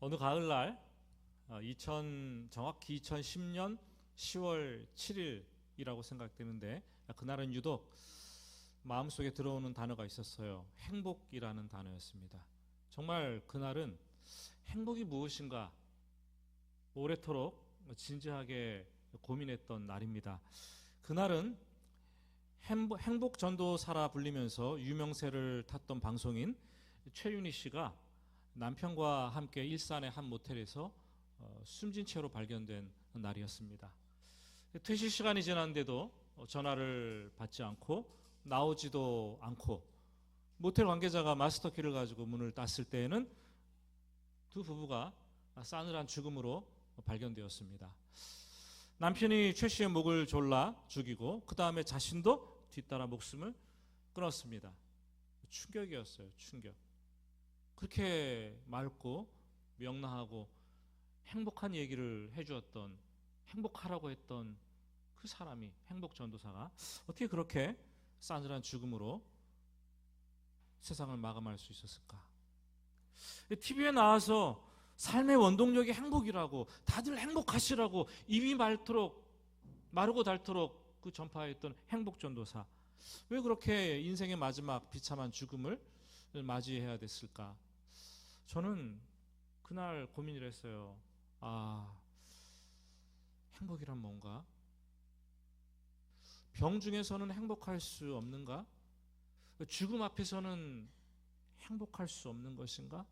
어느 가을날 정확히 2010년 10월 7일이라고 생각되는데 그날은 유독 마음속에 들어오는 단어가 있었어요. 행복이라는 단어였습니다. 정말 그날은 행복이 무엇인가 오래도록 진지하게 고민했던 날입니다. 그날은 행복 전도사라 불리면서 유명세를 탔던 방송인 최윤희 씨가 남편과 함께 일산의 한 모텔에서 숨진 채로 발견된 날이었습니다. 퇴실 시간이 지났는데도 전화를 받지 않고 나오지도 않고 모텔 관계자가 마스터키를 가지고 문을 땄을 때에는 두 부부가 싸늘한 죽음으로 발견되었습니다. 남편이 최 씨의 목을 졸라 죽이고 그 다음에 자신도 뒤따라 목숨을 끊었습니다. 충격이었어요. 충격. 그렇게 맑고 명랑하고 행복한 얘기를 해주었던, 행복하라고 했던 그 사람이, 행복 전도사가 어떻게 그렇게 싸늘한 죽음으로 세상을 마감할 수 있었을까? TV에 나와서 삶의 원동력이 행복이라고, 다들 행복하시라고 입이 마르고 닳도록 그 전파했던 행복 전도사, 왜 그렇게 인생의 마지막 비참한 죽음을 맞이해야 됐을까? 저는 그날 고민을 했어요. 행복이란 뭔가? 병 중에서는 행복할 수 없는가? 죽음 앞에서는 행복할 수 없는 것인가?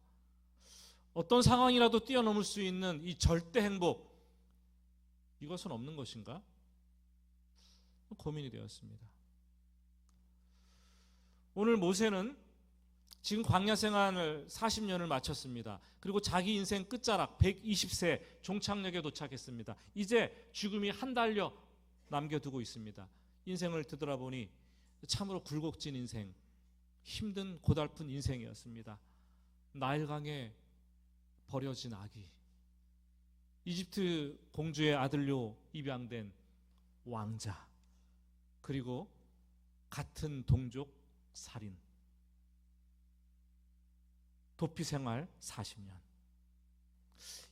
어떤 상황이라도 뛰어넘을 수 있는 이 절대 행복, 이것은 없는 것인가? 고민이 되었습니다. 오늘 모세는 지금 광야 생활을 40년을 마쳤습니다. 그리고 자기 인생 끝자락 120세 종착역에 도착했습니다. 이제 죽음이 한 달여 남겨두고 있습니다. 인생을 되돌아보니 참으로 굴곡진 인생, 힘든 고달픈 인생이었습니다. 나일강에 버려진 아기, 이집트 공주의 아들로 입양된 왕자, 그리고 같은 동족 살인, 도피 생활 40년.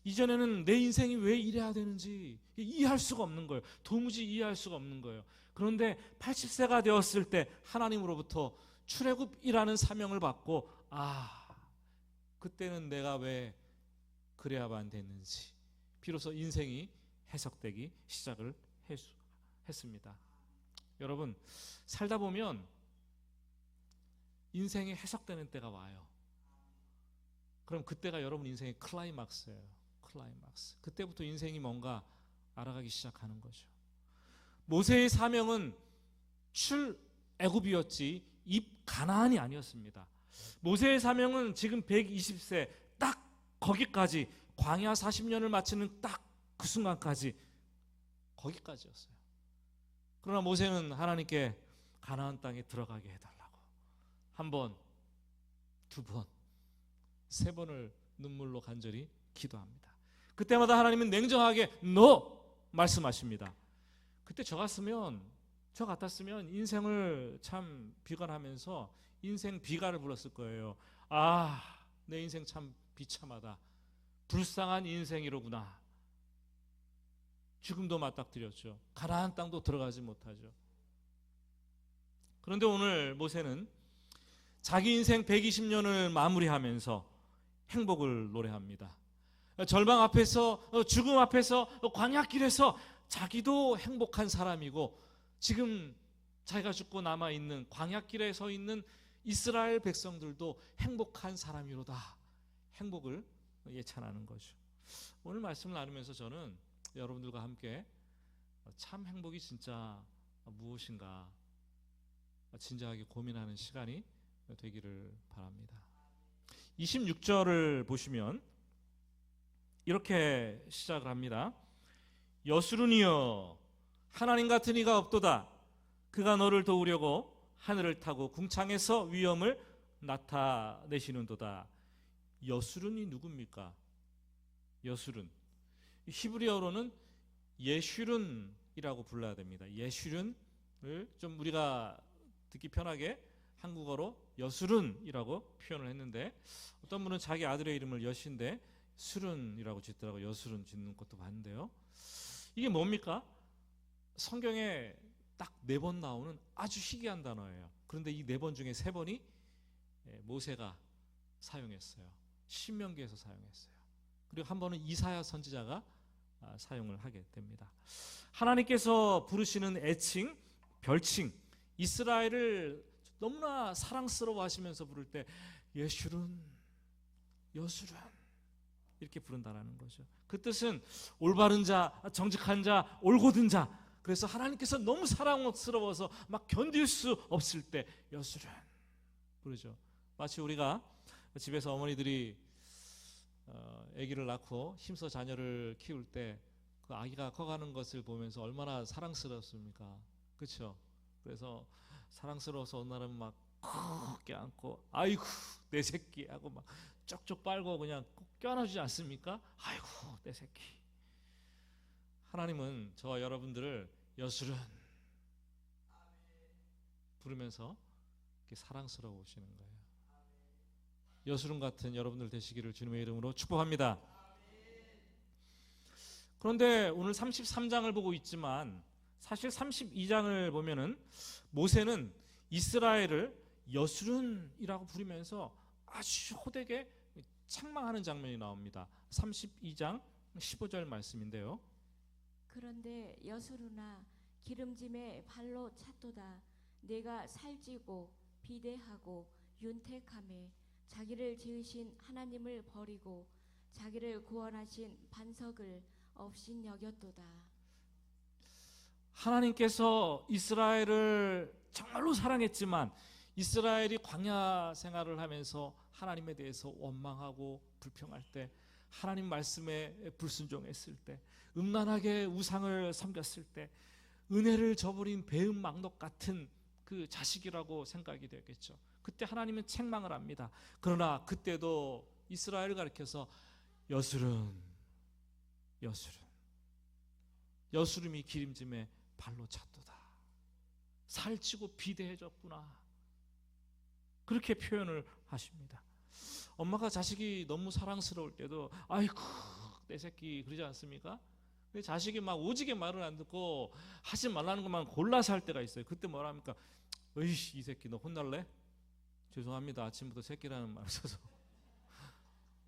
이전에는 내 인생이 왜 이래야 되는지 이해할 수가 없는 거예요. 도무지 이해할 수가 없는 거예요. 그런데 80세가 되었을 때 하나님으로부터 출애굽이라는 사명을 받고 그때는 내가 왜 그래야만 됐는지 비로소 인생이 해석되기 시작을 했습니다. 여러분, 살다 보면 인생이 해석되는 때가 와요. 그럼 그때가 여러분 인생의 클라이막스예요. 클라이막스. 그때부터 인생이 뭔가 알아가기 시작하는 거죠. 모세의 사명은 출애굽이었지 입 가나안이 아니었습니다. 모세의 사명은 지금 120세 딱 거기까지, 광야 40년을 마치는 딱 그 순간까지, 거기까지였어요. 그러나 모세는 하나님께 가나안 땅에 들어가게 해달라고 한 번, 두 번, 세 번을 눈물로 간절히 기도합니다. 그때마다 하나님은 냉정하게 NO 말씀하십니다. 그때 저 같았으면 인생을 참 비관하면서 인생 비가를 불렀을 거예요. 내 인생 참 비참하다, 불쌍한 인생이로구나. 죽음도 맞닥뜨렸죠. 가나안 땅도 들어가지 못하죠. 그런데 오늘 모세는 자기 인생 120년을 마무리하면서 행복을 노래합니다. 절망 앞에서, 죽음 앞에서, 광야길에서 자기도 행복한 사람이고 지금 자기가 죽고 남아있는 광야길에 서 있는 이스라엘 백성들도 행복한 사람이로다. 행복을 예찬하는 거죠. 오늘 말씀을 나누면서 저는 여러분들과 함께 참 행복이 진짜 무엇인가 진지하게 고민하는 시간이 되기를 바랍니다. 26절을 보시면 이렇게 시작을 합니다. 여수르니여, 하나님 같은 이가 없도다. 그가 너를 도우려고 하늘을 타고 궁창에서 위엄을 나타내시는도다. 여수른이 누굽니까? 여수른, 히브리어로는 예슈른이라고 불러야 됩니다. 예슈른을 좀 우리가 듣기 편하게 한국어로 여수른이라고 표현을 했는데, 어떤 분은 자기 아들의 이름을 여신데 수른이라고 짓더라고요. 여수른 짓는 것도 봤는데요. 이게 뭡니까? 성경에 딱 4번 나오는 아주 희귀한 단어예요. 그런데 이 4번 중에 3번이 모세가 사용했어요. 신명기에서 사용했어요. 그리고 한 번은 이사야 선지자가 사용을 하게 됩니다. 하나님께서 부르시는 애칭, 별칭, 이스라엘을 너무나 사랑스러워 하시면서 부를 때 예슈룬, 여수룬 이렇게 부른다라는 거죠. 그 뜻은 올바른 자, 정직한 자, 올곧은 자. 그래서 하나님께서 너무 사랑스러워서 막 견딜 수 없을 때 여수룬 부르죠. 마치 우리가 집에서 어머니들이 아기를 낳고 힘써 자녀를 키울 때 그 아기가 커가는 것을 보면서 얼마나 사랑스럽습니까? 그렇죠? 그래서 사랑스러워서 어느 날은 막 꼭 껴안고 아이고 내 새끼 하고 막 쪽쪽 빨고 그냥 꼭 껴안아주지 않습니까? 아이고 내 새끼. 하나님은 저와 여러분들을 여수른 부르면서 이렇게 사랑스러우시는 거예요. 여수른 같은 여러분들 되시기를 주님의 이름으로 축복합니다. 그런데 오늘 33장을 보고 있지만 사실 32장을 보면은 모세는 이스라엘을 여수른이라고 부르면서 아주 호되게 책망하는 장면이 나옵니다. 32장 15절 말씀인데요. 그런데 여수르나 기름짐에 발로 찼도다. 내가 살찌고 비대하고 윤택함에 자기를 지으신 하나님을 버리고 자기를 구원하신 반석을 업신여겼도다. 하나님께서 이스라엘을 정말로 사랑했지만 이스라엘이 광야 생활을 하면서 하나님에 대해서 원망하고 불평할 때, 하나님 말씀에 불순종했을 때, 음란하게 우상을 섬겼을 때 은혜를 저버린 배은 망덕 같은 그 자식이라고 생각이 되겠죠. 그때 하나님은 책망을 합니다. 그러나 그때도 이스라엘을 가리켜서 여수름, 여수름이 기름짐에 발로 찼도다. 살찌고 비대해졌구나. 그렇게 표현을 하십니다. 엄마가 자식이 너무 사랑스러울 때도 아이고 내 새끼 그러지 않습니까? 근데 자식이 막 오지게 말을 안 듣고 하지 말라는 것만 골라서 할 때가 있어요. 그때 뭐라 합니까? 어이씨 이 새끼 너 혼날래? 죄송합니다. 아침부터 새끼라는 말을 써서.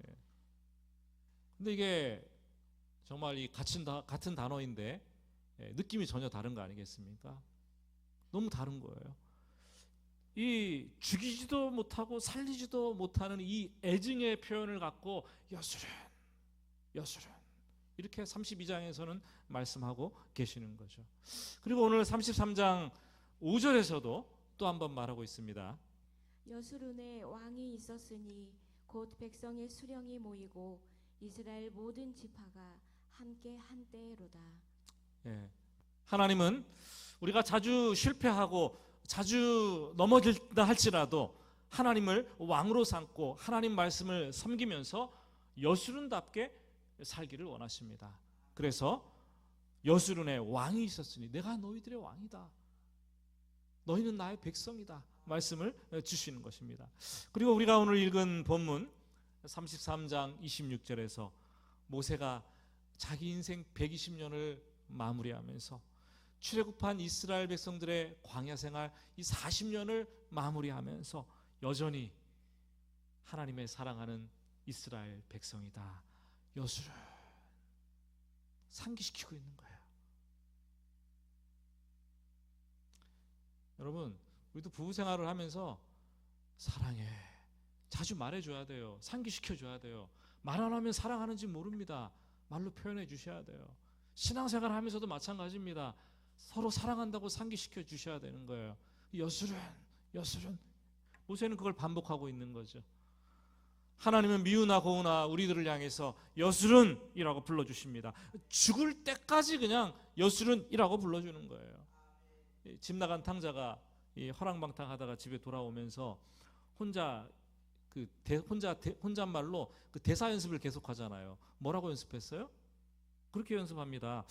예. 근데 이게 정말 이 같은 단어인데 느낌이 전혀 다른 거 아니겠습니까? 너무 다른 거예요. 이 죽이지도 못하고 살리지도 못하는 이 애증의 표현을 갖고 여수른 이렇게 32장에서는 말씀하고 계시는 거죠. 그리고 오늘 33장 5절에서도 또 한 번 말하고 있습니다. 여수른에 왕이 있었으니 곧 백성의 수령이 모이고 이스라엘 모든 지파가 함께 한때로다. 예. 하나님은 우리가 자주 실패하고 자주 넘어질다 할지라도 하나님을 왕으로 삼고 하나님 말씀을 섬기면서 여수른답게 살기를 원하십니다. 그래서 여수른에 왕이 있었으니 내가 너희들의 왕이다. 너희는 나의 백성이다. 말씀을 주시는 것입니다. 그리고 우리가 오늘 읽은 본문 33장 26절에서 모세가 자기 인생 120년을 마무리하면서 출애굽한 이스라엘 백성들의 광야 생활 이 40년을 마무리하면서 여전히 하나님의 사랑하는 이스라엘 백성이다. 여수를 상기시키고 있는 거예요. 여러분, 우리도 부부 생활을 하면서 사랑해 자주 말해줘야 돼요. 상기시켜줘야 돼요. 말 안 하면 사랑하는지 모릅니다. 말로 표현해 주셔야 돼요. 신앙생활 하면서도 마찬가지입니다. 서로 사랑한다고 상기시켜 주셔야 되는 거예요. 여수른 모세는 그걸 반복하고 있는 거죠. 하나님은 미우나 고우나 우리들을 향해서 여수른이라고 불러주십니다. 죽을 때까지 그냥 여수른이라고 불러주는 거예요. 집 나간 탕자가 허랑방탕하다가 집에 돌아오면서 혼잣말로 그 대사 연습을 계속하잖아요. 뭐라고 연습했어요? 그렇게 연습합니다.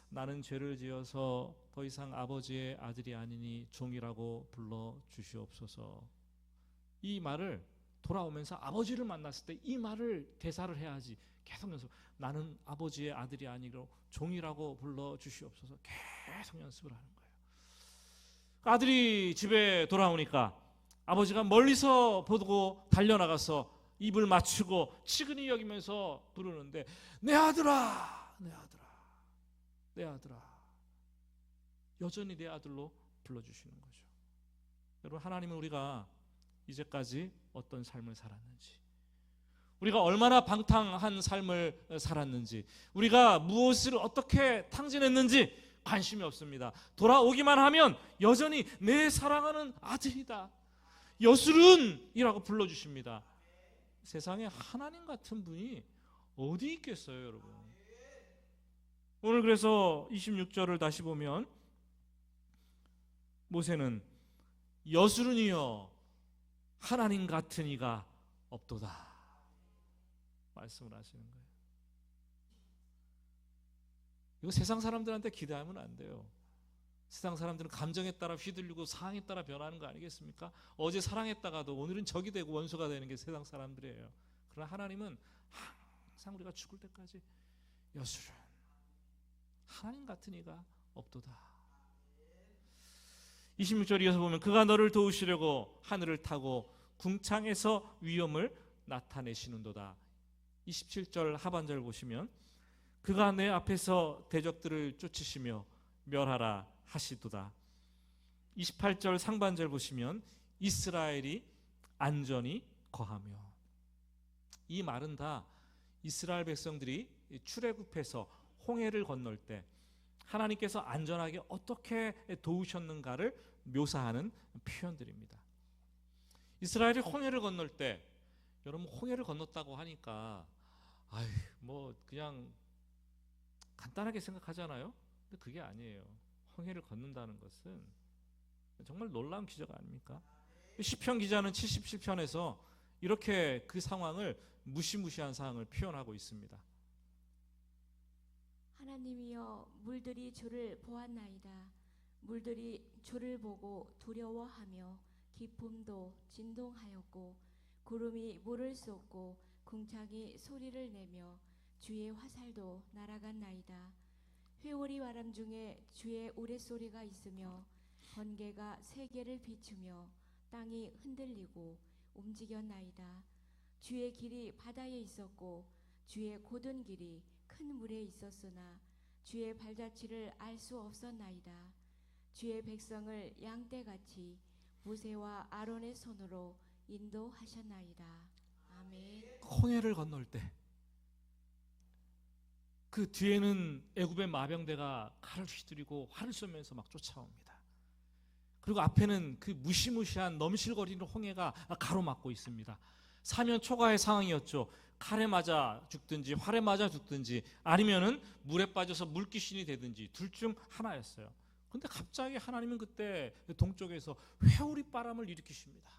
나는 죄를 지어서 더 이상 아버지의 아들이 아니니 종이라고 불러 주시옵소서. 이 말을 돌아오면서 아버지를 만났을 때 이 말을 대사를 해야지. 계속 연습. 나는 아버지의 아들이 아니고 종이라고 불러주시옵소서. 계속 연습을 하는 거예요. 아들이 집에 돌아오니까 아버지가 멀리서 보고 달려나가서 입을 맞추고 치근히 여기면서 부르는데, 내 아들아, 내 아들아, 내 아들아. 여전히 내 아들로 불러주시는 거죠. 여러분, 하나님은 우리가 이제까지 어떤 삶을 살았는지, 우리가 얼마나 방탕한 삶을 살았는지, 우리가 무엇을 어떻게 탕진했는지 관심이 없습니다. 돌아오기만 하면 여전히 내 사랑하는 아들이다, 여술은이라고 불러주십니다. 세상에 하나님 같은 분이 어디 있겠어요, 여러분? 오늘 그래서 26절을 다시 보면 모세는 여술은이여 하나님 같은 이가 없도다 말씀을 하시는 거예요. 이거 세상 사람들한테 기대하면 안 돼요. 세상 사람들은 감정에 따라 휘둘리고 상황에 따라 변하는 거 아니겠습니까? 어제 사랑했다가도 오늘은 적이 되고 원수가 되는 게 세상 사람들이에요. 그러나 하나님은 항상 우리가 죽을 때까지 여술은 하나님 같은 이가 없도다. 26절 이어서 보면 그가 너를 도우시려고 하늘을 타고 궁창에서 위엄을 나타내시는도다. 27절 하반절 보시면 그가 내 앞에서 대적들을 쫓으시며 멸하라 하시도다. 28절 상반절 보시면 이스라엘이 안전히 거하며. 이 말은 다 이스라엘 백성들이 출애굽해서 홍해를 건널 때 하나님께서 안전하게 어떻게 도우셨는가를 묘사하는 표현들입니다. 이스라엘이 홍해를 건널 때, 여러분 홍해를 건넜다고 하니까 뭐 그냥 간단하게 생각하잖아요. 근데 그게 아니에요. 홍해를 건넌다는 것은 정말 놀라운 기적 아닙니까? 시편 기자는 77편에서 이렇게 그 상황을, 무시무시한 상황을 표현하고 있습니다. 하나님이여 물들이 주를 보았나이다. 물들이 주를 보고 두려워하며 깊음도 진동하였고 구름이 물을 쏟고 궁창이 소리를 내며 주의 화살도 날아갔나이다. 회오리 바람 중에 주의 우레소리가 있으며 번개가 세계를 비추며 땅이 흔들리고 움직였나이다. 주의 길이 바다에 있었고 주의 곧은 길이 큰 물에 있었으나 주의 발자취를 알 수 없었나이다. 주의 백성을 양떼같이 모세와 아론의 손으로 인도하셨나이다. 아멘. 홍해를 건널 때 그 뒤에는 애굽의 마병대가 칼을 휘두르고 활을 쏘면서 막 쫓아옵니다. 그리고 앞에는 그 무시무시한 넘실거리는 홍해가 가로막고 있습니다. 사면 초가의 상황이었죠. 칼에 맞아 죽든지 활에 맞아 죽든지 아니면은 물에 빠져서 물귀신이 되든지 둘 중 하나였어요. 그런데 갑자기 하나님은 그때 동쪽에서 회오리 바람을 일으키십니다.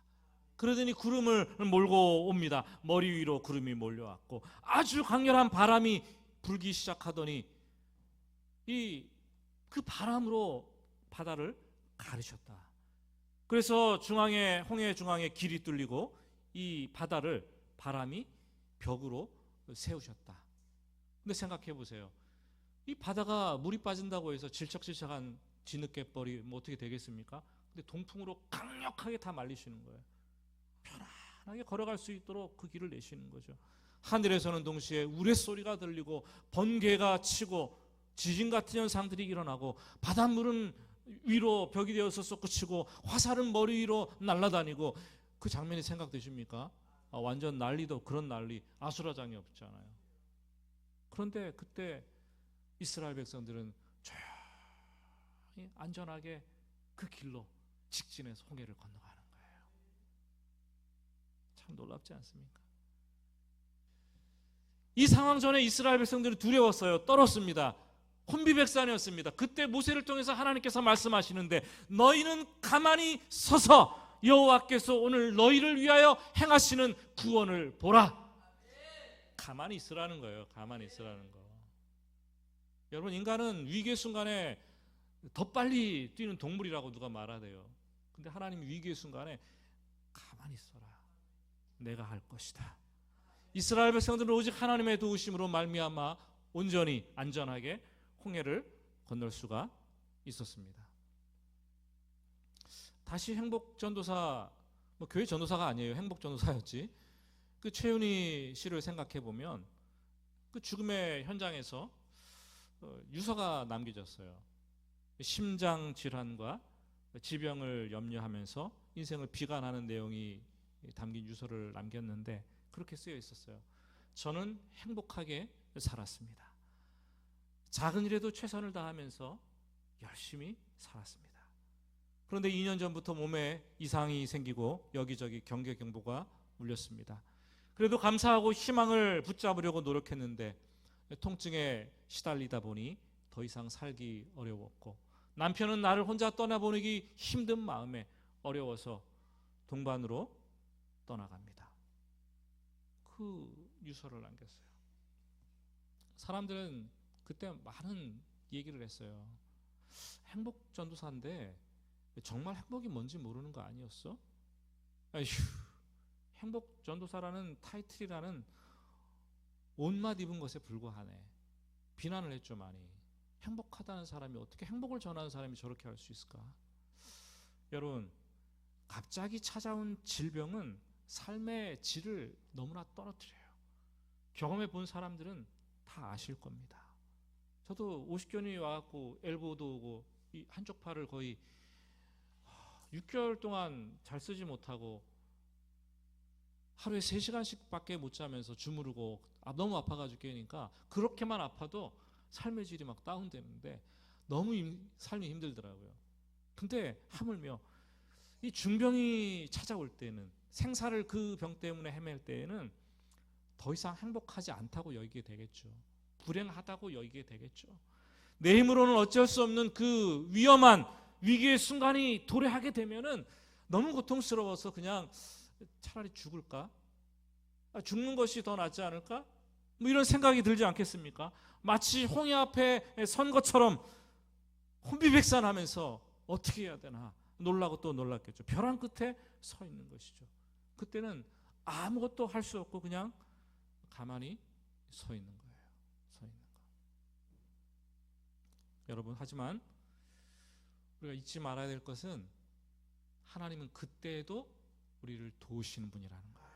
그러더니 구름을 몰고 옵니다. 머리 위로 구름이 몰려왔고 아주 강렬한 바람이 불기 시작하더니 그 바람으로 바다를 가르셨다. 그래서 중앙에, 홍해 중앙에 길이 뚫리고 이 바다를 바람이 벽으로 세우셨다. 근데 생각해 보세요. 이 바다가 물이 빠진다고 해서 질척질척한 진흙갯벌이 뭐 어떻게 되겠습니까? 근데 동풍으로 강력하게 다 말리시는 거예요. 편안하게 걸어갈 수 있도록 그 길을 내시는 거죠. 하늘에서는 동시에 우레소리가 들리고 번개가 치고 지진 같은 현상들이 일어나고 바닷물은 위로 벽이 되어서 솟구치고 화살은 머리 위로 날아다니고 그 장면이 생각되십니까? 완전 난리도 그런 난리, 아수라장이 없잖아요. 그런데 그때 이스라엘 백성들은 조용히 안전하게 그 길로 직진해서 홍해를 건너가는 거예요. 참 놀랍지 않습니까? 이 상황 전에 이스라엘 백성들은 두려웠어요. 떨었습니다. 혼비백산이었습니다. 그때 모세를 통해서 하나님께서 말씀하시는데 너희는 가만히 서서 여호와께서 오늘 너희를 위하여 행하시는 구원을 보라. 가만히 있으라는 거예요. 가만히 있으라는 거. 여러분, 인간은 위기의 순간에 더 빨리 뛰는 동물이라고 누가 말하대요. 근데 하나님이 위기의 순간에 가만히 있어라. 내가 할 것이다. 이스라엘 백성들은 오직 하나님의 도우심으로 말미암아 온전히 안전하게 홍해를 건널 수가 있었습니다. 다시 행복전도사, 교회 전도사가 아니에요. 행복전도사였지. 그 최윤희 씨를 생각해 보면 그 죽음의 현장에서 유서가 남겨졌어요. 심장 질환과 지병을 염려하면서 인생을 비관하는 내용이 담긴 유서를 남겼는데 그렇게 쓰여 있었어요. 저는 행복하게 살았습니다. 작은 일에도 최선을 다하면서 열심히 살았습니다. 그런데 2년 전부터 몸에 이상이 생기고 여기저기 경계경보가 울렸습니다. 그래도 감사하고 희망을 붙잡으려고 노력했는데 통증에 시달리다 보니 더 이상 살기 어려웠고 남편은 나를 혼자 떠나보내기 힘든 마음에 어려워서 동반으로 떠나갑니다. 그 유서를 남겼어요. 사람들은 그때 많은 얘기를 했어요. 행복전도사인데 정말 행복이 뭔지 모르는 거 아니었어? 아휴, 행복전도사라는 타이틀이라는 옷맛 입은 것에 불과하네. 비난을 했죠 많이. 행복하다는 사람이 어떻게 행복을 전하는 사람이 저렇게 할 수 있을까? 여러분, 갑자기 찾아온 질병은 삶의 질을 너무나 떨어뜨려요. 경험해 본 사람들은 다 아실 겁니다. 저도 50견이 와갖고 엘보도 오고 이 한쪽 팔을 거의 6개월 동안 잘 쓰지 못하고 하루에 3시간씩밖에 못 자면서 주무르고 너무 아파가지고 깨니까 그렇게만 아파도 삶의 질이 막 다운되는데 너무 삶이 힘들더라고요. 근데 하물며 이 중병이 찾아올 때는 생사를 그 병 때문에 헤맬 때에는 더 이상 행복하지 않다고 여기게 되겠죠. 불행하다고 여기게 되겠죠. 내 힘으로는 어쩔 수 없는 그 위험한 위기의 순간이 도래하게 되면은 너무 고통스러워서 그냥 차라리 죽을까? 죽는 것이 더 낫지 않을까? 이런 생각이 들지 않겠습니까? 마치 홍해 앞에 선 것처럼 혼비백산하면서 어떻게 해야 되나 놀라고 또 놀랐겠죠. 벼랑 끝에 서 있는 것이죠. 그때는 아무것도 할 수 없고 그냥 가만히 서 있는 거예요. 서 있는 거. 여러분, 하지만 우리가 잊지 말아야 될 것은 하나님은 그때에도 우리를 도우시는 분이라는 거예요.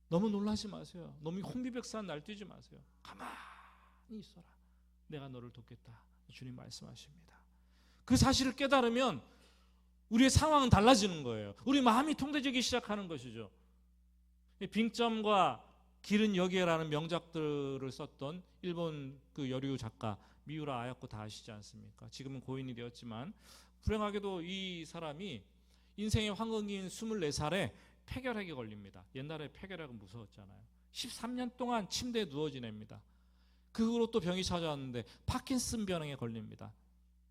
너무 놀라지 마세요. 너무 혼비백산 날뛰지 마세요. 가만히 있어라. 내가 너를 돕겠다. 주님 말씀하십니다. 그 사실을 깨달으면 우리의 상황은 달라지는 거예요. 우리 마음이 통제되기 시작하는 것이죠. 빙점과 길은 여기에라는 명작들을 썼던 일본 그 여류 작가 미우라 아야코 다 아시지 않습니까? 지금은 고인이 되었지만 불행하게도 이 사람이 인생의 황금기인 24살에 폐결핵에 걸립니다. 옛날에 폐결핵은 무서웠잖아요. 13년 동안 침대에 누워 지냅니다. 그 후로 또 병이 찾아왔는데 파킨슨 병에 걸립니다.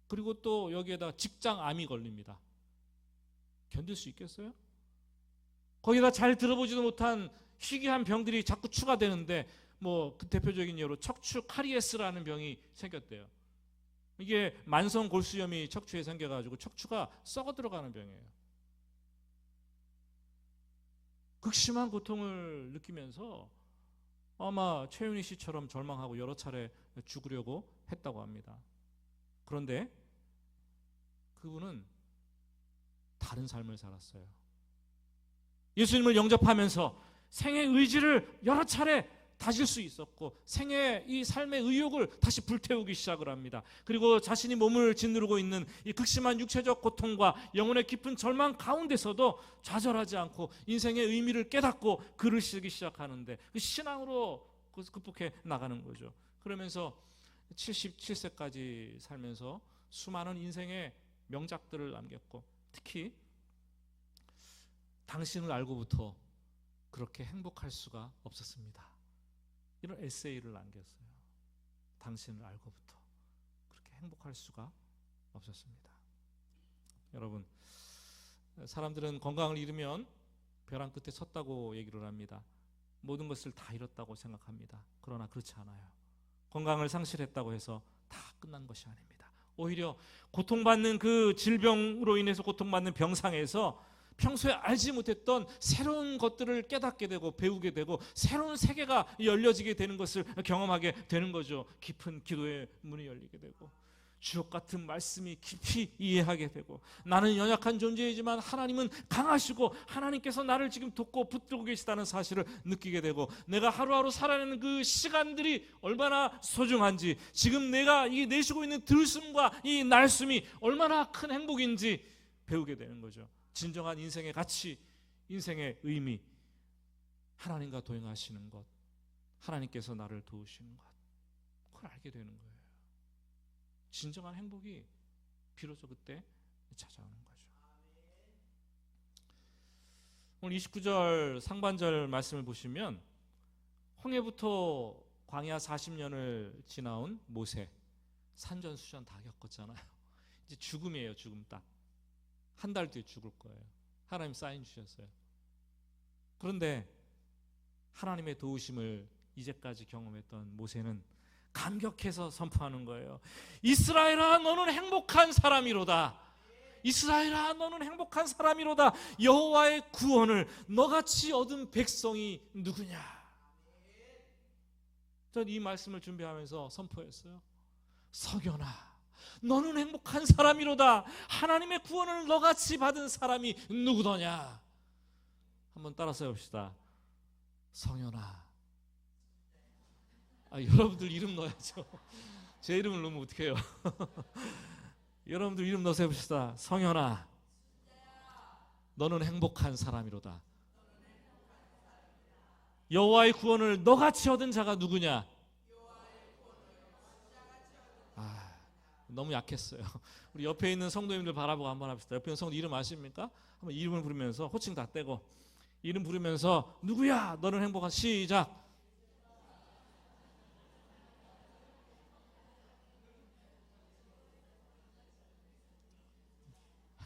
그리고 또 여기에다 직장암이 걸립니다. 견딜 수 있겠어요? 거기다 잘 들어보지도 못한 희귀한 병들이 자꾸 추가되는데 그 대표적인 예로 척추 카리에스라는 병이 생겼대요. 이게 만성 골수염이 척추에 생겨가지고 척추가 썩어 들어가는 병이에요. 극심한 고통을 느끼면서 아마 최윤희 씨처럼 절망하고 여러 차례 죽으려고 했다고 합니다. 그런데 그분은 다른 삶을 살았어요. 예수님을 영접하면서 생의 의지를 여러 차례 다질 수 있었고 생의 이 삶의 의욕을 다시 불태우기 시작을 합니다. 그리고 자신이 몸을 짓누르고 있는 이 극심한 육체적 고통과 영혼의 깊은 절망 가운데서도 좌절하지 않고 인생의 의미를 깨닫고 글을 쓰기 시작하는데 그 신앙으로 극복해 나가는 거죠. 그러면서 77세까지 살면서 수많은 인생의 명작들을 남겼고 특히 당신을 알고부터 그렇게 행복할 수가 없었습니다. 이런 에세이를 남겼어요. 당신을 알고부터 그렇게 행복할 수가 없었습니다. 여러분, 사람들은 건강을 잃으면 벼랑 끝에 섰다고 얘기를 합니다. 모든 것을 다 잃었다고 생각합니다. 그러나 그렇지 않아요. 건강을 상실했다고 해서 다 끝난 것이 아닙니다. 오히려 고통받는 그 질병으로 인해서 고통받는 병상에서 평소에 알지 못했던 새로운 것들을 깨닫게 되고 배우게 되고 새로운 세계가 열려지게 되는 것을 경험하게 되는 거죠. 깊은 기도의 문이 열리게 되고 주옥 같은 말씀이 깊이 이해하게 되고 나는 연약한 존재이지만 하나님은 강하시고 하나님께서 나를 지금 돕고 붙들고 계시다는 사실을 느끼게 되고 내가 하루하루 살아내는 그 시간들이 얼마나 소중한지 지금 내가 이 내쉬고 있는 들숨과 이 날숨이 얼마나 큰 행복인지 배우게 되는 거죠. 진정한 인생의 가치, 인생의 의미, 하나님과 동행하시는 것, 하나님께서 나를 도우시는 것, 그걸 알게 되는 거예요. 진정한 행복이 비로소 그때 찾아오는 거죠. 오늘 29절 상반절 말씀을 보시면 홍해부터 광야 40년을 지나온 모세, 산전수전 다 겪었잖아요. 이제 죽음이에요. 죽음 딱. 한 달 뒤에 죽을 거예요. 하나님 사인 주셨어요. 그런데 하나님의 도우심을 이제까지 경험했던 모세는 감격해서 선포하는 거예요. 이스라엘아 너는 행복한 사람이로다. 이스라엘아 너는 행복한 사람이로다. 여호와의 구원을 너같이 얻은 백성이 누구냐. 전 이 말씀을 준비하면서 선포했어요. 석연아 너는 행복한 사람이로다. 하나님의 구원을 너같이 받은 사람이 누구더냐. 한번 따라서 해봅시다. 성연아. 여러분들 이름 넣어야죠. 제 이름을 넣으면 어떡해요. 여러분들 이름 넣어서 해봅시다. 성현아 너는 행복한 사람이로다. 여호와의 구원을 너같이 얻은 자가 누구냐. 너무 약했어요. 우리 옆에 있는 성도님들 바라보고 한번 합시다. 옆에 있는 성도 이름 아십니까? 한번 이름을 부르면서 호칭 다 떼고 이름 부르면서 누구야 너는 행복한. 시작.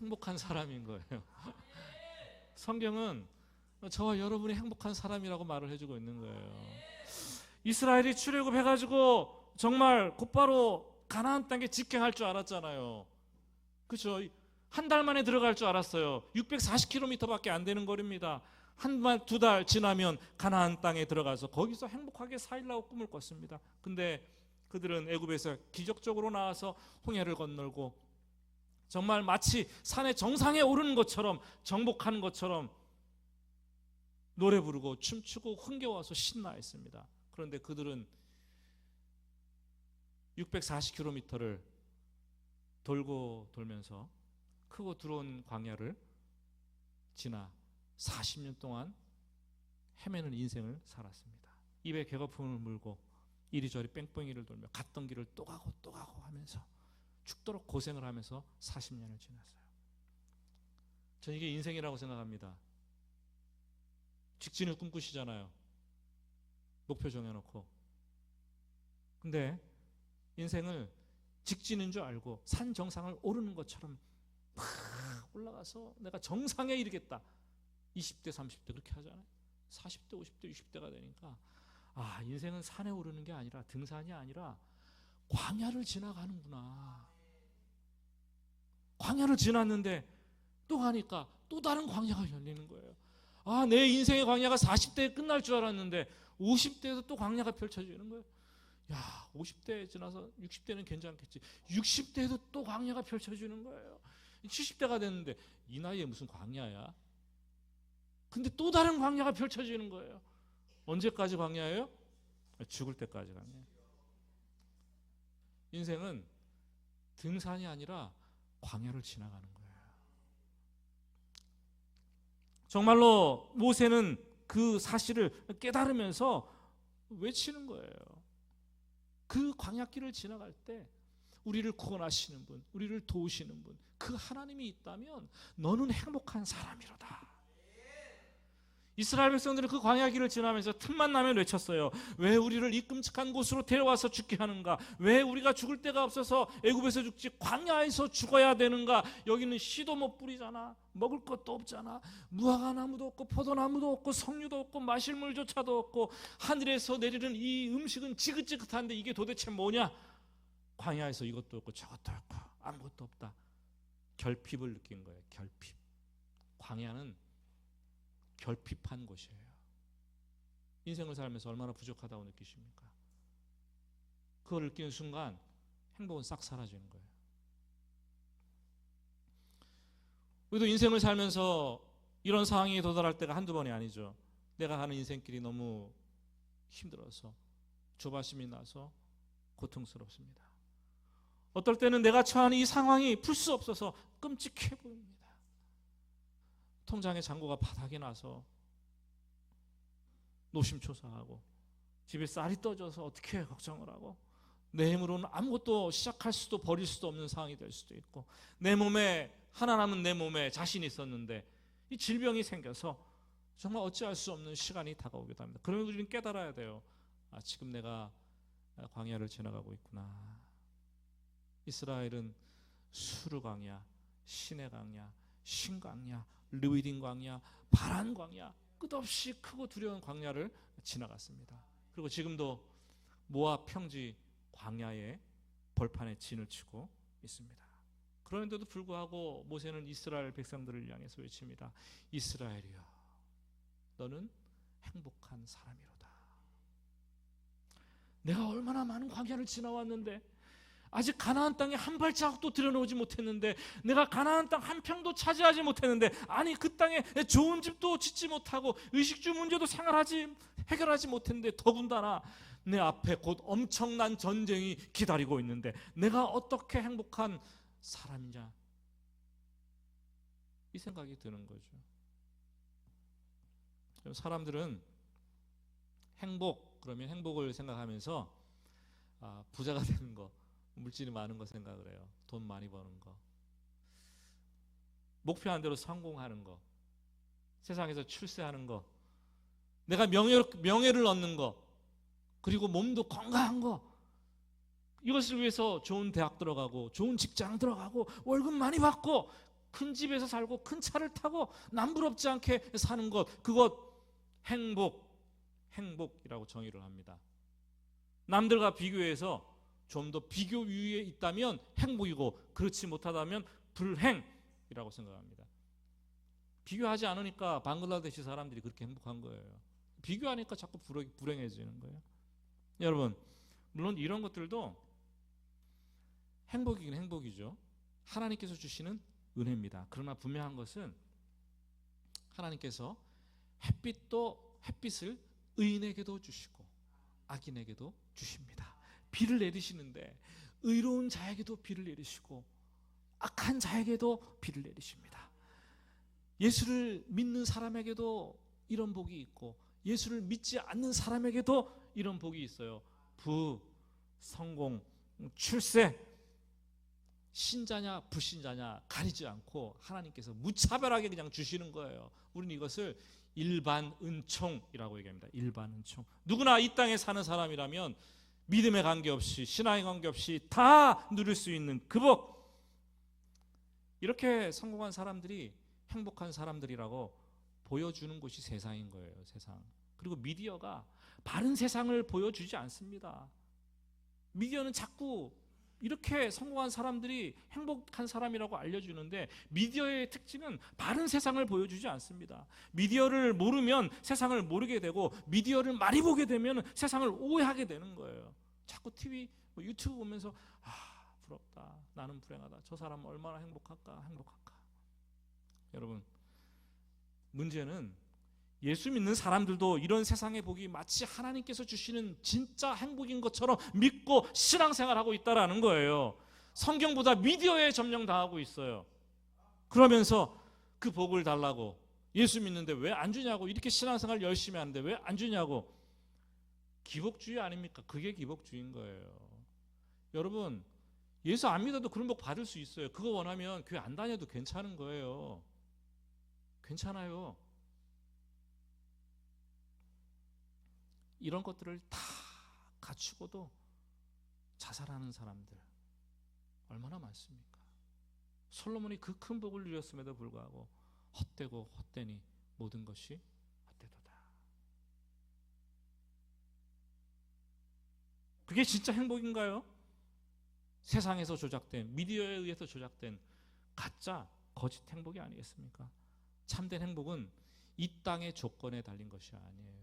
행복한 사람인 거예요. 성경은 저와 여러분이 행복한 사람이라고 말을 해주고 있는 거예요. 이스라엘이 출애굽해가지고 정말 곧바로 가나안 땅에 직행할 줄 알았잖아요. 그렇죠? 한 달 만에 들어갈 줄 알았어요. 640km밖에 안 되는 거리입니다. 한 달, 두 달 지나면 가나안 땅에 들어가서 거기서 행복하게 살려고 꿈을 꿨습니다. 근데 그들은 애굽에서 기적적으로 나와서 홍해를 건널고 정말 마치 산의 정상에 오르는 것처럼 정복하는 것처럼 노래 부르고 춤추고 흥겨워서 신나했습니다. 그런데 그들은 640km를 돌고 돌면서 크고 두려운 광야를 지나 40년 동안 헤매는 인생을 살았습니다. 입에 개거품을 물고 이리저리 뺑뺑이를 돌며 갔던 길을 또 가고 또 가고 하면서 죽도록 고생을 하면서 40년을 지났어요. 저는 이게 인생이라고 생각합니다. 직진을 꿈꾸시잖아요. 목표 정해놓고. 근데 인생을 직진인 줄 알고 산 정상을 오르는 것처럼 막 올라가서 내가 정상에 이르겠다. 20대 30대 그렇게 하잖아요. 40대 50대 60대가 되니까 인생은 산에 오르는 게 아니라 등산이 아니라 광야를 지나가는구나. 광야를 지났는데 또 가니까 또 다른 광야가 열리는 거예요. 내 인생의 광야가 40대에 끝날 줄 알았는데 50대에도 또 광야가 펼쳐지는 거예요. 50대 지나서 60대는 괜찮겠지. 60대에도 또 광야가 펼쳐지는 거예요. 70대가 됐는데 이 나이에 무슨 광야야? 근데 또 다른 광야가 펼쳐지는 거예요. 언제까지 광야예요? 죽을 때까지 광야예요. 인생은 등산이 아니라 광야를 지나가는 거예요. 정말로 모세는 그 사실을 깨달으면서 외치는 거예요. 그 광야길을 지나갈 때 우리를 구원하시는 분, 우리를 도우시는 분, 그 하나님이 있다면 너는 행복한 사람이로다. 이스라엘 백성들은 그 광야길을 지나면서 틈만 나면 외쳤어요. 왜 우리를 이 끔찍한 곳으로 데려와서 죽게 하는가? 왜 우리가 죽을 데가 없어서 애굽에서 죽지 광야에서 죽어야 되는가? 여기는 씨도 못 뿌리잖아. 먹을 것도 없잖아. 무화과 나무도 없고 포도나무도 없고 석류도 없고 마실 물조차도 없고 하늘에서 내리는 이 음식은 지긋지긋한데 이게 도대체 뭐냐? 광야에서 이것도 없고 저것도 없고 아무것도 없다. 결핍을 느낀 거예요. 결핍. 광야는 결핍한 곳이에요. 인생을 살면서 얼마나 부족하다고 느끼십니까? 그걸 느끼는 순간 행복은 싹 사라지는 거예요. 우리도 인생을 살면서 이런 상황에 도달할 때가 한두 번이 아니죠. 내가 가는 인생길이 너무 힘들어서 조바심이 나서 고통스럽습니다. 어떨 때는 내가 처한 이 상황이 풀 수 없어서 끔찍해 보입니다. 통장에 잔고가 바닥이 나서 노심초사하고 집에 쌀이 떨어져서 어떻게 걱정을 하고 내 힘으로는 아무것도 시작할 수도 버릴 수도 없는 상황이 될 수도 있고 내 몸에 하나 남은 내 몸에 자신이 있었는데 이 질병이 생겨서 정말 어찌할 수 없는 시간이 다가오기도 합니다. 그러면 우리는 깨달아야 돼요. 지금 내가 광야를 지나가고 있구나. 이스라엘은 수르 광야, 시내 광야, 신 광야, 르비딤 광야, 바란 광야, 끝없이 크고 두려운 광야를 지나갔습니다. 그리고 지금도 모압 평지 광야의 벌판에 진을 치고 있습니다. 그런데도 불구하고 모세는 이스라엘 백성들을 향해서 외칩니다. 이스라엘이여, 너는 행복한 사람이로다. 내가 얼마나 많은 광야를 지나왔는데 아직 가나안 땅에 한 발자국도 들여놓지 못했는데 내가 가나안 땅 한 평도 차지하지 못했는데 아니 그 땅에 좋은 집도 짓지 못하고 의식주 문제도 해결하지 못했는데 더군다나 내 앞에 곧 엄청난 전쟁이 기다리고 있는데 내가 어떻게 행복한 사람이냐, 이 생각이 드는 거죠. 사람들은 행복 그러면 행복을 생각하면서 부자가 되는 거, 물질이 많은 거 생각을 해요. 돈 많이 버는 거, 목표한 대로 성공하는 거, 세상에서 출세하는 거, 내가 명예를 얻는 거, 그리고 몸도 건강한 거, 이것을 위해서 좋은 대학 들어가고 좋은 직장 들어가고 월급 많이 받고 큰 집에서 살고 큰 차를 타고 남부럽지 않게 사는 것, 그것 행복이라고 정의를 합니다. 남들과 비교해서 좀 더 비교 위에 있다면 행복이고 그렇지 못하다면 불행이라고 생각합니다. 비교하지 않으니까 방글라데시 사람들이 그렇게 행복한 거예요. 비교하니까 자꾸 불행해지는 거예요. 여러분, 물론 이런 것들도 행복이긴 행복이죠. 하나님께서 주시는 은혜입니다. 그러나 분명한 것은 하나님께서 햇빛을 의인에게도 주시고 악인에게도 주십니다. 비를 내리시는데 의로운 자에게도 비를 내리시고 악한 자에게도 비를 내리십니다. 예수를 믿는 사람에게도 이런 복이 있고 예수를 믿지 않는 사람에게도 이런 복이 있어요. 성공, 출세, 신자냐 불신자냐 가리지 않고 하나님께서 무차별하게 그냥 주시는 거예요. 우리는 이것을 일반 은총이라고 얘기합니다. 일반 은총. 누구나 이 땅에 사는 사람이라면 믿음에 관계없이 신앙에 관계없이 다 누릴 수 있는 그 복. 이렇게 성공한 사람들이 행복한 사람들이라고 보여주는 곳이 세상인 거예요. 세상. 그리고 미디어가 바른 세상을 보여주지 않습니다. 미디어는 자꾸 이렇게 성공한 사람들이 행복한 사람이라고 알려주는데 미디어의 특징은 바른 세상을 보여주지 않습니다. 미디어를 모르면 세상을 모르게 되고 미디어를 많이 보게 되면 세상을 오해하게 되는 거예요. 자꾸 TV, 유튜브 보면서 부럽다, 나는 불행하다, 저 사람은 얼마나 행복할까. 여러분, 문제는 예수 믿는 사람들도 이런 세상의 복이 마치 하나님께서 주시는 진짜 행복인 것처럼 믿고 신앙생활하고 있다라는 거예요. 성경보다 미디어에 점령당하고 있어요. 그러면서 그 복을 달라고 예수 믿는데 왜 안 주냐고, 이렇게 신앙생활 열심히 하는데 왜 안 주냐고. 기복주의 아닙니까? 그게 기복주의인 거예요. 여러분, 예수 안 믿어도 그런 복 받을 수 있어요. 그거 원하면 교회 안 다녀도 괜찮은 거예요. 괜찮아요. 이런 것들을 다 갖추고도 자살하는 사람들 얼마나 많습니까? 솔로몬이 그 큰 복을 누렸음에도 불구하고 헛되고 헛되니 모든 것이 헛되도다. 그게 진짜 행복인가요? 세상에서 조작된, 미디어에 의해서 조작된 가짜 거짓 행복이 아니겠습니까? 참된 행복은 이 땅의 조건에 달린 것이 아니에요.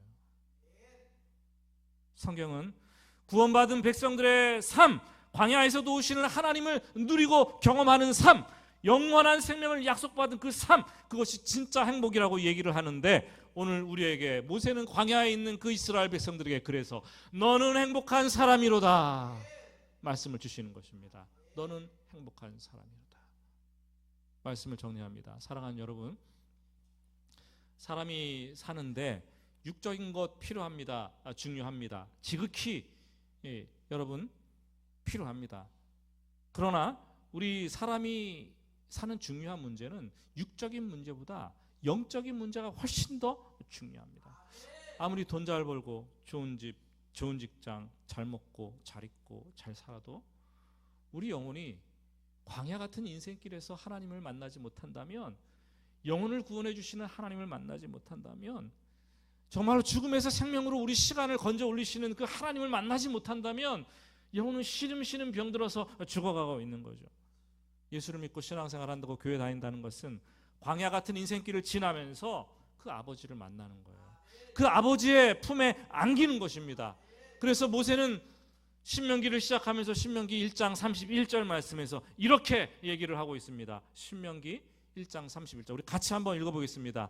성경은 구원받은 백성들의 삶, 광야에서도 오시는 하나님을 누리고 경험하는 삶, 영원한 생명을 약속받은 그 삶, 그것이 진짜 행복이라고 얘기를 하는데, 오늘 우리에게 모세는 광야에 있는 그 이스라엘 백성들에게 그래서 너는 행복한 사람이로다 말씀을 주시는 것입니다. 너는 행복한 사람이로다. 말씀을 정리합니다. 사랑하는 여러분, 사람이 사는데 육적인 것 필요합니다. 중요합니다. 지극히 여러분 필요합니다. 그러나 우리 사람이 사는 중요한 문제는 육적인 문제보다 영적인 문제가 훨씬 더 중요합니다. 아무리 돈 잘 벌고 좋은 집, 좋은 직장, 잘 먹고 잘 입고 잘 살아도 우리 영혼이 광야 같은 인생길에서 하나님을 만나지 못한다면, 영혼을 구원해 주시는 하나님을 만나지 못한다면, 정말로 죽음에서 생명으로 우리 시간을 건져 올리시는 그 하나님을 만나지 못한다면 영혼은 시름시름 병들어서 죽어가고 있는 거죠. 예수를 믿고 신앙생활 한다고 교회 다닌다는 것은 광야 같은 인생길을 지나면서 그 아버지를 만나는 거예요. 그 아버지의 품에 안기는 것입니다. 그래서 모세는 신명기를 시작하면서 신명기 1장 31절 말씀에서 이렇게 얘기를 하고 있습니다. 신명기 1장 31절 우리 같이 한번 읽어보겠습니다.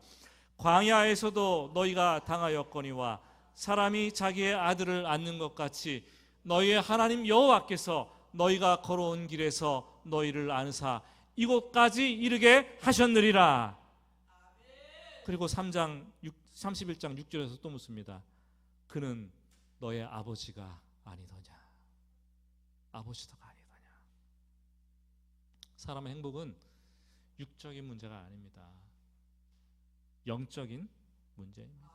광야에서도 너희가 당하였거니와 사람이 자기의 아들을 안는 것 같이 너희의 하나님 여호와께서 너희가 걸어온 길에서 너희를 안사 이곳까지 이르게 하셨느리라. 그리고 31장 6절에서 또 묻습니다. 그는 너의 아버지가 아니더냐? 아버지가 아니더냐? 사람의 행복은 육적인 문제가 아닙니다. 영적인 문제입니다.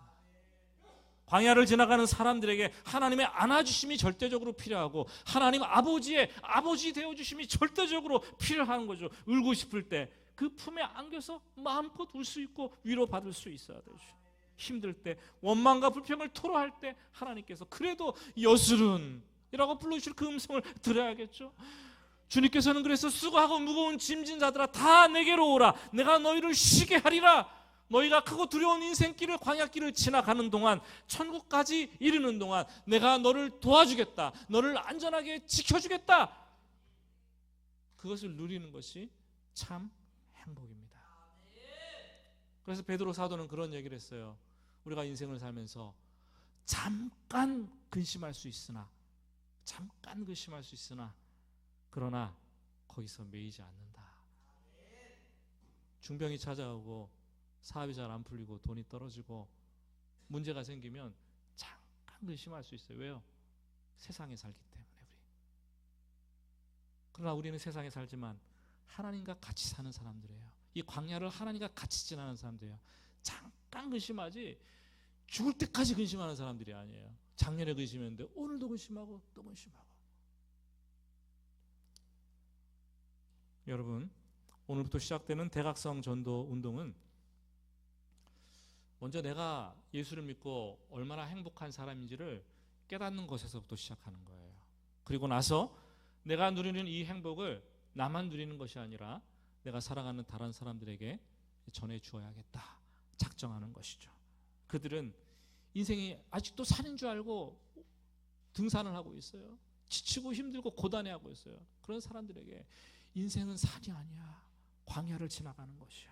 광야를 지나가는 사람들에게 하나님의 안아주심이 절대적으로 필요하고 하나님 아버지의 아버지 되어주심이 절대적으로 필요한 거죠. 울고 싶을 때 그 품에 안겨서 마음껏 울 수 있고 위로받을 수 있어야 되죠. 힘들 때 원망과 불평을 토로할 때 하나님께서 그래도 여수른이라고 불러주실 그 음성을 들어야겠죠. 주님께서는 그래서 수고하고 무거운 짐진 자들아 다 내게로 오라. 내가 너희를 쉬게 하리라. 너희가 크고 두려운 인생길을 광야길을 지나가는 동안 천국까지 이르는 동안 내가 너를 도와주겠다. 너를 안전하게 지켜주겠다. 그것을 누리는 것이 참 행복입니다. 그래서 베드로 사도는 그런 얘기를 했어요. 우리가 인생을 살면서 잠깐 근심할 수 있으나 그러나 거기서 매이지 않는다. 중병이 찾아오고 사업이 잘 안 풀리고 돈이 떨어지고 문제가 생기면 잠깐 근심할 수 있어요. 왜요? 세상에 살기 때문에. 그러나 우리는 세상에 살지만 하나님과 같이 사는 사람들이에요. 이 광야를 하나님과 같이 지나는 사람들이에요. 잠깐 근심하지 죽을 때까지 근심하는 사람들이 아니에요. 작년에 근심했는데 오늘도 근심하고 또 근심하고. 여러분, 오늘부터 시작되는 대각성 전도 운동은 먼저 내가 예수를 믿고 얼마나 행복한 사람인지를 깨닫는 것에서부터 시작하는 거예요. 그리고 나서 내가 누리는 이 행복을 나만 누리는 것이 아니라 내가 사랑하는 다른 사람들에게 전해 주어야겠다 작정하는 것이죠. 그들은 인생이 아직도 산인 줄 알고 등산을 하고 있어요. 지치고 힘들고 고단해하고 있어요. 그런 사람들에게 인생은 산이 아니야. 광야를 지나가는 것이야.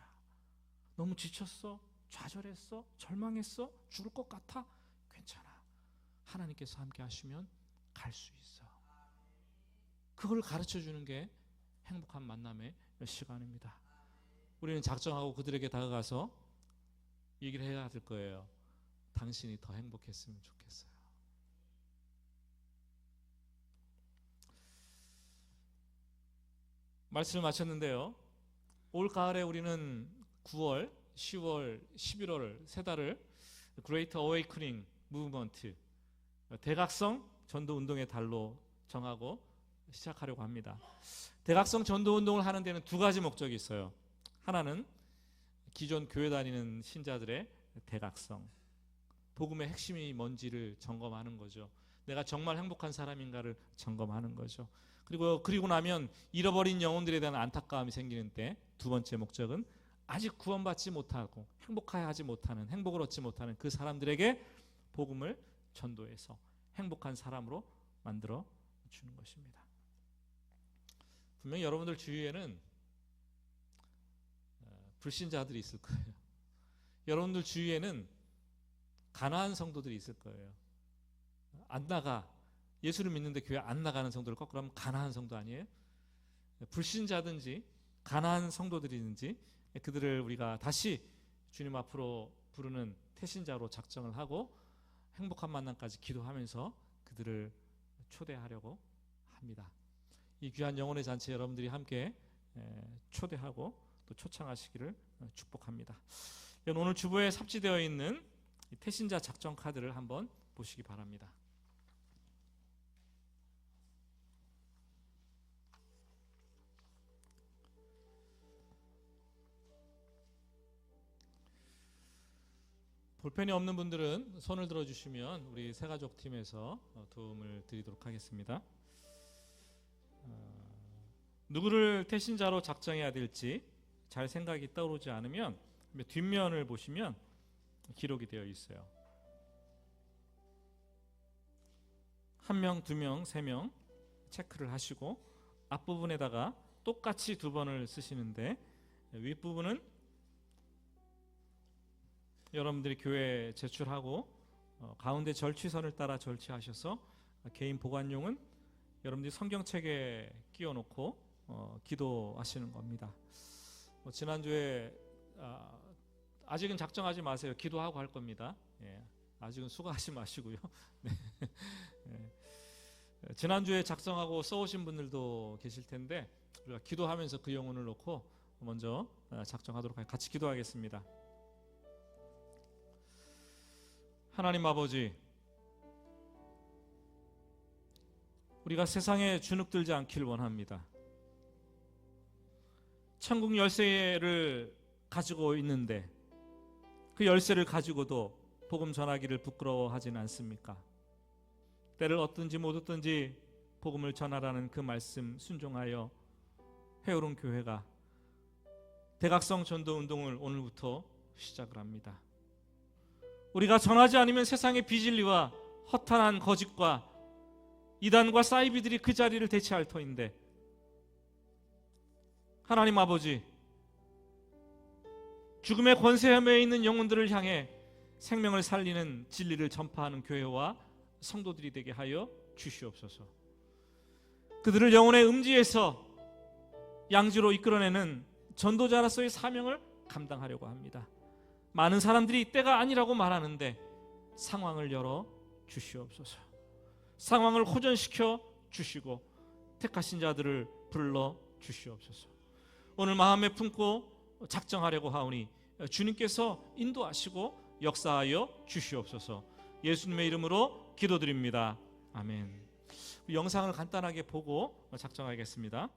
너무 지쳤어? 좌절했어? 절망했어? 죽을 것 같아? 괜찮아. 하나님께서 함께 하시면 갈 수 있어. 그걸 가르쳐주는 게 행복한 만남의 시간입니다. 우리는 작정하고 그들에게 다가가서 얘기를 해야 될 거예요. 당신이 더 행복했으면 좋겠어요. 말씀을 마쳤는데요. 올 가을에 우리는 9월, 10월, 11월 세 달을 Great Awakening Movement 대각성 전도 운동의 달로 정하고 시작하려고 합니다. 대각성 전도 운동을 하는 데는 두 가지 목적이 있어요. 하나는 기존 교회 다니는 신자들의 대각성, 복음의 핵심이 뭔지를 점검하는 거죠. 내가 정말 행복한 사람인가를 점검하는 거죠. 그리고 나면 잃어버린 영혼들에 대한 안타까움이 생기는 때 두 번째 목적은 아직 구원받지 못하고 행복하지 못하는, 행복을 얻지 못하는 그 사람들에게 복음을 전도해서 행복한 사람으로 만들어 주는 것입니다. 분명히 여러분들 주위에는 불신자들이 있을 거예요. 여러분들 주위에는 가난한 성도들이 있을 거예요. 안 나가, 예수를 믿는데 교회 안 나가는 성도를 거꾸로 하면 가난한 성도 아니에요? 불신자든지 가난한 성도들이든지 그들을 우리가 다시 주님 앞으로 부르는 태신자로 작정을 하고 행복한 만남까지 기도하면서 그들을 초대하려고 합니다. 이 귀한 영혼의 잔치 여러분들이 함께 초대하고 또 초청하시기를 축복합니다. 오늘 주보에 삽지되어 있는 태신자 작정 카드를 한번 보시기 바랍니다. 볼펜이 없는 분들은 손을 들어주시면 우리 새가족 팀에서 도움을 드리도록 하겠습니다. 누구를 태신자로 작정해야 될지 잘 생각이 떠오르지 않으면 뒷면을 보시면 기록이 되어 있어요. 1명, 2명, 3명 체크를 하시고 앞부분에다가 똑같이 2번을 쓰시는데 윗부분은 여러분들이 교회에 제출하고 가운데 절취선을 따라 절취하셔서 개인 보관용은 여러분들이 성경책에 끼워놓고 기도하시는 겁니다. 지난주에 아직은 작정하지 마세요. 기도하고 할 겁니다. 아직은 수고하지 마시고요. 네. 지난주에 작성하고 써오신 분들도 계실 텐데 우리가 기도하면서 그 영혼을 놓고 먼저 작정하도록 하겠습니다. 같이 기도하겠습니다. 하나님 아버지, 우리가 세상에 주눅들지 않길 원합니다. 천국 열쇠를 가지고 있는데 그 열쇠를 가지고도 복음 전하기를 부끄러워하지는 않습니까? 때를 얻든지 못 얻든지 복음을 전하라는 그 말씀 순종하여 회오른 교회가 대각성 전도 운동을 오늘부터 시작을 합니다. 우리가 전하지 않으면 세상의 비진리와 허탄한 거짓과 이단과 사이비들이 그 자리를 대체할 터인데 하나님 아버지, 죽음의 권세함에 있는 영혼들을 향해 생명을 살리는 진리를 전파하는 교회와 성도들이 되게 하여 주시옵소서. 그들을 영혼의 음지에서 양지로 이끌어내는 전도자로서의 사명을 감당하려고 합니다. 많은 사람들이 때가 아니라고 말하는데 상황을 열어 주시옵소서. 상황을 호전시켜 주시고 택하신 자들을 불러 주시옵소서. 오늘 마음에 품고 작정하려고 하오니 주님께서 인도하시고 역사하여 주시옵소서. 예수님의 이름으로 기도드립니다. 아멘. 영상을 간단하게 보고 작정하겠습니다.